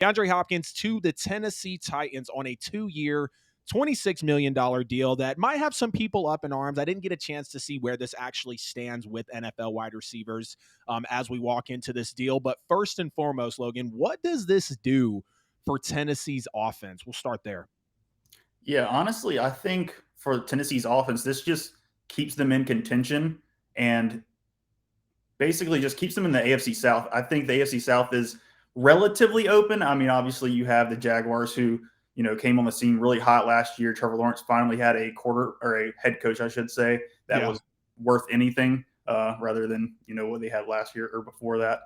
DeAndre Hopkins to the Tennessee Titans on a 2-year, $26 million deal that might have some people up in arms. I didn't get a chance to see where this actually stands with NFL wide receivers as we walk into this deal. But first and foremost, Logan, what does this do for Tennessee's offense? We'll start there. Yeah, honestly, I think for Tennessee's offense, this just keeps them in contention and basically just keeps them in the AFC South. I think the AFC South is relatively open. I mean, obviously, you have the Jaguars who, came on the scene really hot last year. Trevor Lawrence finally had a quarter or a head coach, I should say, that Yeah. was worth anything rather than, what they had last year or before that.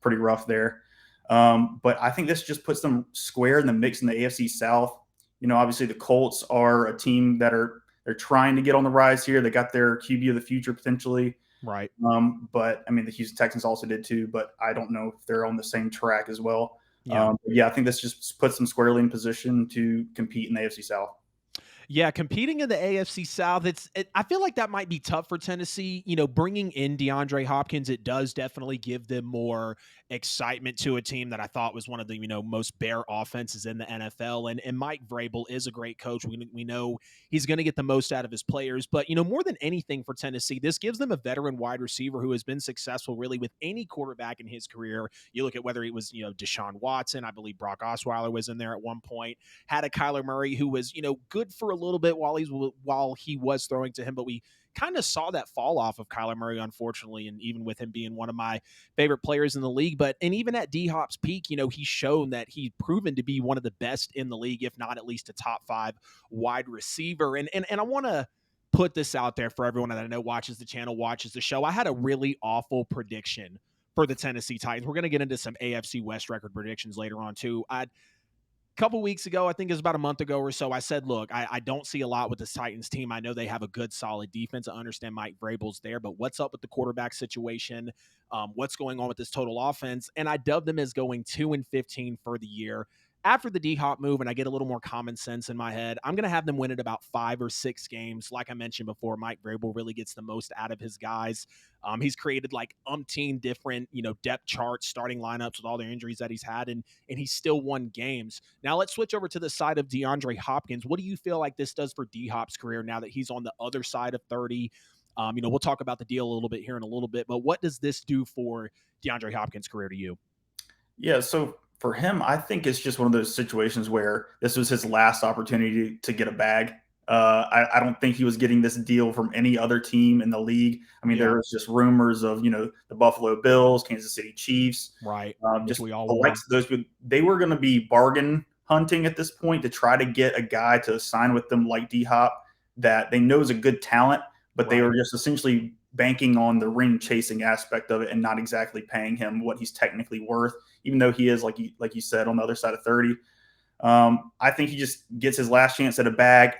Pretty rough there. But I think this just puts them square in the mix in the AFC South. Obviously the Colts are a team they're trying to get on the rise here. They got their QB of the future potentially. Right. But I mean, the Houston Texans also did too, but I don't know if they're on the same track as well. Yeah. Yeah, I think this just puts them squarely in position to compete in the AFC South. Yeah, competing in the AFC South, I feel like that might be tough for Tennessee. Bringing in DeAndre Hopkins, it does definitely give them more excitement to a team that I thought was one of the most bare offenses in the NFL. And Mike Vrabel is a great coach. We know he's going to get the most out of his players. But more than anything for Tennessee, this gives them a veteran wide receiver who has been successful really with any quarterback in his career. You look at whether it was Deshaun Watson, I believe Brock Osweiler was in there at one point. Had a Kyler Murray who was good for a little bit while he was throwing to him, but we kind of saw that fall off of Kyler Murray, unfortunately, and even with him being one of my favorite players in the league. And even at D Hop's peak, he's shown that he's proven to be one of the best in the league, if not at least a top 5 wide receiver. And I want to put this out there for everyone that I know watches the channel, watches the show. I had a really awful prediction for the Tennessee Titans. We're going to get into some AFC West record predictions later on too. Couple weeks ago, I think it was about a month ago or so, I said, look, I don't see a lot with this Titans team. I know they have a good, solid defense. I understand Mike Vrabel's there, but what's up with the quarterback situation? What's going on with this total offense? And I dubbed them as going 2-15 for the year. After the D-Hop move, and I get a little more common sense in my head, I'm going to have them win at about 5 or 6 games. Like I mentioned before, Mike Vrabel really gets the most out of his guys. He's created like umpteen different, depth charts, starting lineups with all the injuries that he's had, and he's still won games. Now let's switch over to the side of DeAndre Hopkins. What do you feel like this does for D-Hop's career now that he's on the other side of 30? We'll talk about the deal a little bit here in a little bit, but what does this do for DeAndre Hopkins' career to you? Yeah, so for him, I think it's just one of those situations where this was his last opportunity to get a bag. I don't think he was getting this deal from any other team in the league. I mean, there Yeah, was just rumors of the Buffalo Bills, Kansas City Chiefs, right. Which just we all the want. likes of those. They were going to be bargain hunting at this point to try to get a guy to sign with them like D Hop that they know is a good talent, but they Right. were just essentially banking on the ring chasing aspect of it and not exactly paying him what he's technically worth, even though he is like you said on the other side of 30. I think he just gets his last chance at a bag.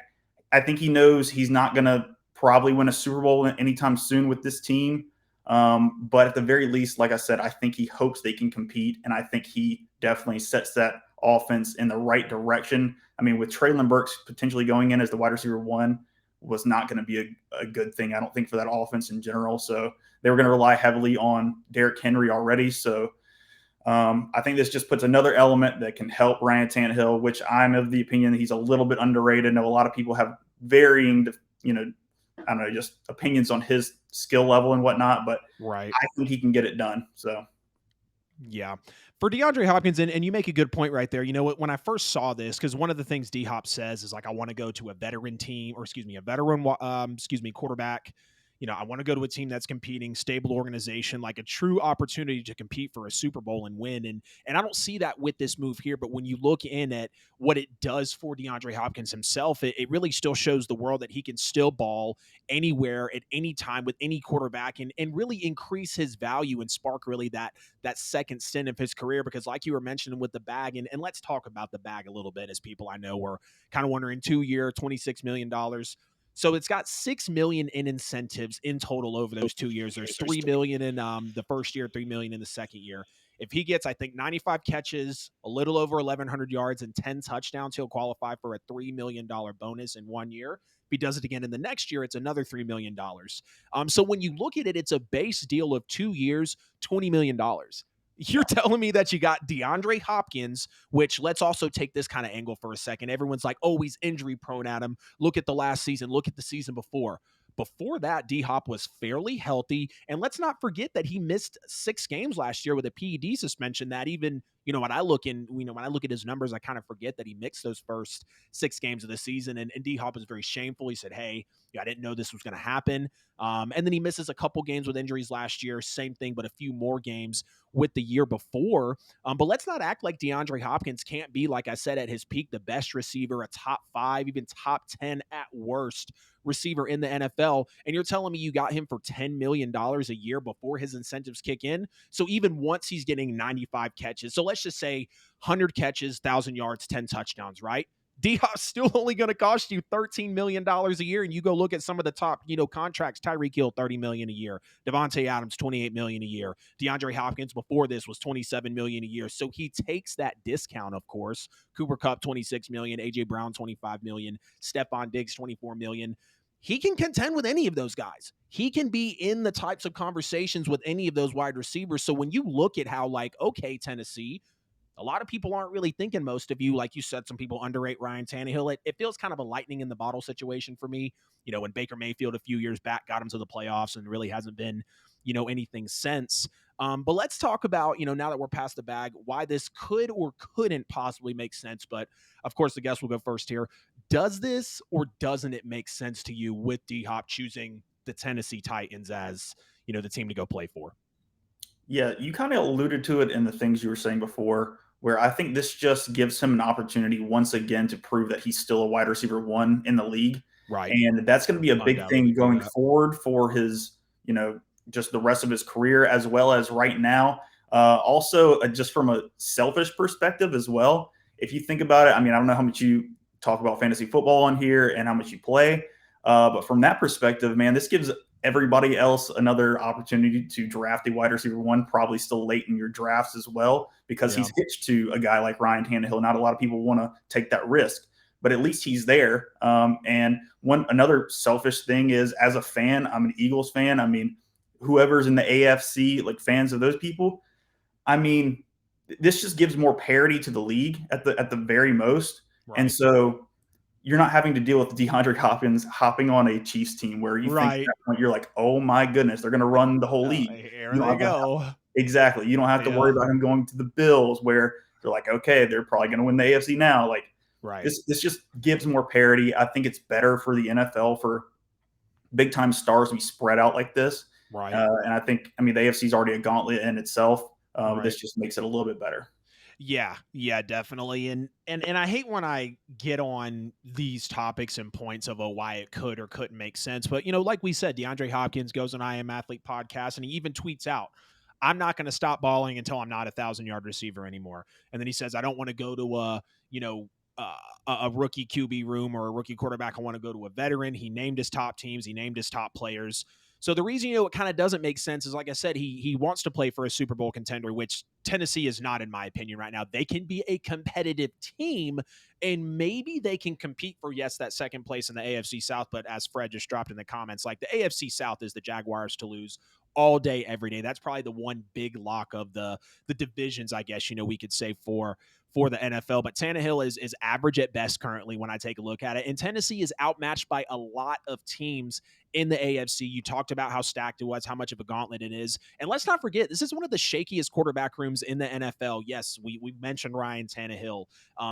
I think he knows he's not going to probably win a Super Bowl anytime soon with this team. But at the very least, like I said, I think he hopes they can compete, and I think he definitely sets that offense in the right direction. I mean, with Traylon Burks potentially going in as the wide receiver 1 was not going to be a good thing, I don't think, for that offense in general. So they were going to rely heavily on Derrick Henry already. So I think this just puts another element that can help Ryan Tannehill, which I'm of the opinion that he's a little bit underrated. I know a lot of people have varying, I don't know, just opinions on his skill level and whatnot, but Right. I think he can get it done. So Yeah. For DeAndre Hopkins, and you make a good point right there. You know what? When I first saw this, because one of the things D Hop says is like, I want to go to a veteran team, or excuse me, a veteran, quarterback. I want to go to a team that's competing, stable organization, like a true opportunity to compete for a Super Bowl and win. And I don't see that with this move here. But when you look in at what it does for DeAndre Hopkins himself, it really still shows the world that he can still ball anywhere at any time with any quarterback and really increase his value and spark really that second stint of his career. Because like you were mentioning with the bag, and let's talk about the bag a little bit, as people I know were kind of wondering, 2-year, $26 million. So it's got $6 million in incentives in total over those 2 years. There's $3 million in the first year, $3 million in the second year. If he gets, I think, 95 catches, a little over 1,100 yards, and 10 touchdowns, he'll qualify for a $3 million bonus in 1 year. If he does it again in the next year, it's another $3 million. So when you look at it, it's a base deal of 2 years, $20 million. You're telling me that you got DeAndre Hopkins, which let's also take this kind of angle for a second. Everyone's like, oh, he's injury prone, Adam. Look at the last season. Look at the season before. Before that, D Hop was fairly healthy. And let's not forget that he missed 6 games last year with a PED suspension. That even, when I look when I look at his numbers, I kind of forget that he mixed those first 6 games of the season. And D Hop was very shameful. He said, hey, I didn't know this was going to happen. And then he misses a couple games with injuries last year. Same thing, but a few more games with the year before. But let's not act like DeAndre Hopkins can't be, like I said, at his peak, the best receiver, a top 5, even top 10 at worst receiver in the NFL. And you're telling me you got him for $10 million a year before his incentives kick in. So even once he's getting 95 catches, so let's just say 100 catches, 1,000 yards, 10 touchdowns, right? D-Hop's still only going to cost you $13 million a year. And you go look at some of the top, contracts. Tyreek Hill, $30 million a year. Devontae Adams, $28 million a year. DeAndre Hopkins before this was $27 million a year. So he takes that discount, of course. Cooper Kupp, $26 million. AJ Brown, $25 million. Stephon Diggs, $24 million. He can contend with any of those guys. He can be in the types of conversations with any of those wide receivers. So when you look at how, okay, Tennessee, a lot of people aren't really thinking, most of you, like you said, some people underrate Ryan Tannehill. It feels kind of a lightning in the bottle situation for me. When Baker Mayfield a few years back got him to the playoffs and really hasn't been, anything since. But let's talk about, now that we're past the bag, why this could or couldn't possibly make sense. But of course, the guest will go first here. Does this or doesn't it make sense to you with D-Hop choosing the Tennessee Titans as, the team to go play for? Yeah, you kind of alluded to it in the things you were saying before, where I think this just gives him an opportunity once again to prove that he's still a wide receiver one in the league. Right. And that's going to be a big Undoubtedly thing do going that. forward for his, just the rest of his career as well as right now. Also, just from a selfish perspective as well, if you think about it, I mean, I don't know how much you talk about fantasy football on here and how much you play, but from that perspective, man, this gives everybody else another opportunity to draft a wide receiver one, probably still late in your drafts as well, because Yeah. he's hitched to a guy like Ryan Tannehill. Not a lot of people want to take that risk, but at least he's there. And another selfish thing is, as a fan, I'm an Eagles fan. I mean, whoever's in the AFC, like fans of those people, I mean, this just gives more parity to the league at the very most. And Right. so you're not having to deal with DeAndre Hopkins hopping on a Chiefs team where you think at Right. that point you're like, oh my goodness, they're going to run the whole league. Here You don't they have to go. exactly. You don't have to worry Yeah. about him going to the Bills where they're like, okay, they're probably going to win the AFC now. Like Right. this just gives more parity. I think it's better for the NFL for big time stars to be spread out like this. Right. And I think, I mean, the AFC is already a gauntlet in itself. Right. This just makes it a little bit better. Yeah, yeah, definitely. And I hate when I get on these topics and points of why it could or couldn't make sense. But like we said, DeAndre Hopkins goes on I Am Athlete podcast and he even tweets out, I'm not going to stop balling until I'm not 1,000-yard receiver anymore. And then he says, I don't want to go to uh, a rookie QB room or a rookie quarterback. I want to go to a veteran. He named his top teams. He named his top players. So the reason, it kind of doesn't make sense is, like I said, he wants to play for a Super Bowl contender, which Tennessee is not, in my opinion, right now. They can be a competitive team, and maybe they can compete for, yes, that second place in the AFC South. But as Fred just dropped in the comments, like the AFC South is the Jaguars to lose all day, every day. That's probably the one big lock of the divisions, I guess, we could say for the NFL. But Tannehill is average at best currently when I take a look at it. And Tennessee is outmatched by a lot of teams in the AFC. You talked about how stacked it was, how much of a gauntlet it is. And let's not forget, this is one of the shakiest quarterback rooms in the NFL. Yes, we mentioned Ryan Tannehill.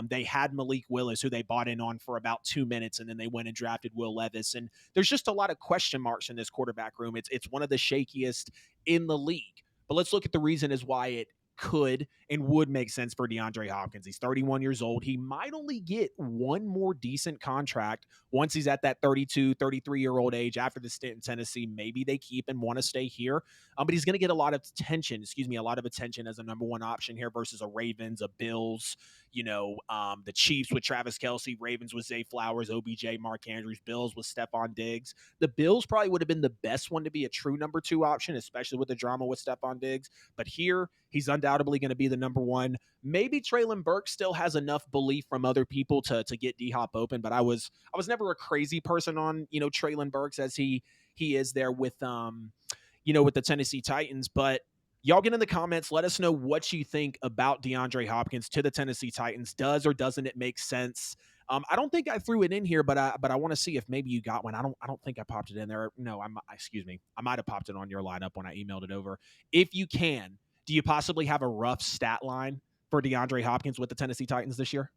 They had Malik Willis, who they bought in on for about 2 minutes, and then they went and drafted Will Levis. And there's just a lot of question marks in this quarterback room. It's one of the shakiest in the league. But let's look at the reason as why it could and would make sense for DeAndre Hopkins. He's 31 years old. He might only get one more decent contract once he's at that 32, 33-year-old age after the stint in Tennessee. Maybe they keep and want to stay here. But he's going to get a lot of attention, a lot of attention as a number one option here versus a Ravens, a Bills, the Chiefs with Travis Kelce, Ravens with Zay Flowers, OBJ, Mark Andrews, Bills with Stephon Diggs. The Bills probably would have been the best one to be a true number two option, especially with the drama with Stephon Diggs. But here, he's undoubtedly going to be the number one. Maybe Treylon Burks still has enough belief from other people to get D-Hop open, but I was never a crazy person on, Treylon Burks as he is there with with the Tennessee Titans. But Y'all get in the comments. Let us know what you think about DeAndre Hopkins to the Tennessee Titans. Does or doesn't it make sense? I don't think I threw it in here, but I want to see if maybe you got one. I don't think I popped it in there. No, excuse me. I might have popped it on your lineup when I emailed it over. If you can, do you possibly have a rough stat line for DeAndre Hopkins with the Tennessee Titans this year?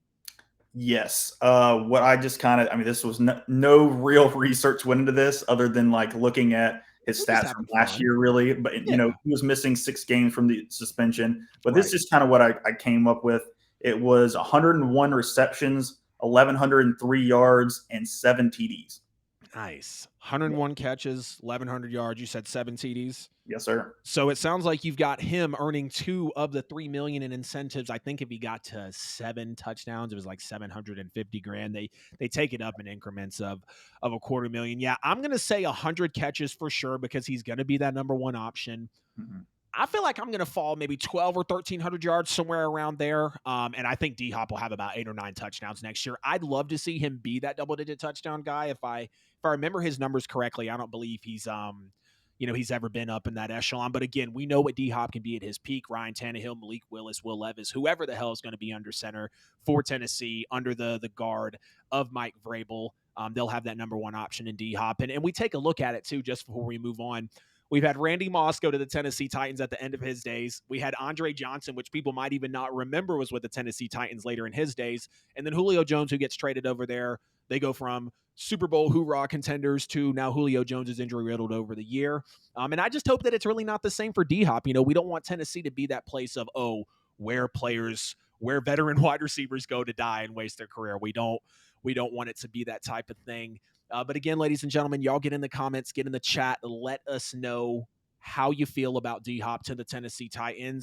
Yes. What I just kind of, I mean, this was no real research went into this other than like looking at his We're just stats from having last fun. year, really. But, Yeah. he was missing 6 games from the suspension. But this Right. is kind of what I came up with. It was 101 receptions, 1,103 yards, and 7 TDs. Nice. Yeah. 101 catches, 1,100 yards. You said 7 TDs. Yes, sir. So it sounds like you've got him earning 2 of the 3 million in incentives. I think if he got to 7 touchdowns, it was like 750 grand. They take it up in increments of a quarter million. Yeah, I'm going to say 100 catches for sure because he's going to be that number one option. Mhm. I feel like I'm going to fall maybe 12 or 1,300 yards somewhere around there. And I think D Hop will have about 8 or 9 touchdowns next year. I'd love to see him be that double digit touchdown guy. If I remember his numbers correctly, I don't believe he's ever been up in that echelon. But again, we know what D Hop can be at his peak. Ryan Tannehill, Malik Willis, Will Levis, whoever the hell is going to be under center for Tennessee under the guard of Mike Vrabel. They'll have that number one option in D Hop. And we take a look at it too, just before we move on. We've had Randy Moss go to the Tennessee Titans at the end of his days. We had Andre Johnson, which people might even not remember was with the Tennessee Titans later in his days. And then Julio Jones, who gets traded over there. They go from Super Bowl hoorah contenders to now Julio Jones is injury riddled over the year. And I just hope that it's really not the same for D Hop. We don't want Tennessee to be that place of, where veteran wide receivers go to die and waste their career. We don't want it to be that type of thing. But again, ladies and gentlemen, y'all get in the comments, get in the chat, let us know how you feel about D Hop to the Tennessee Titans.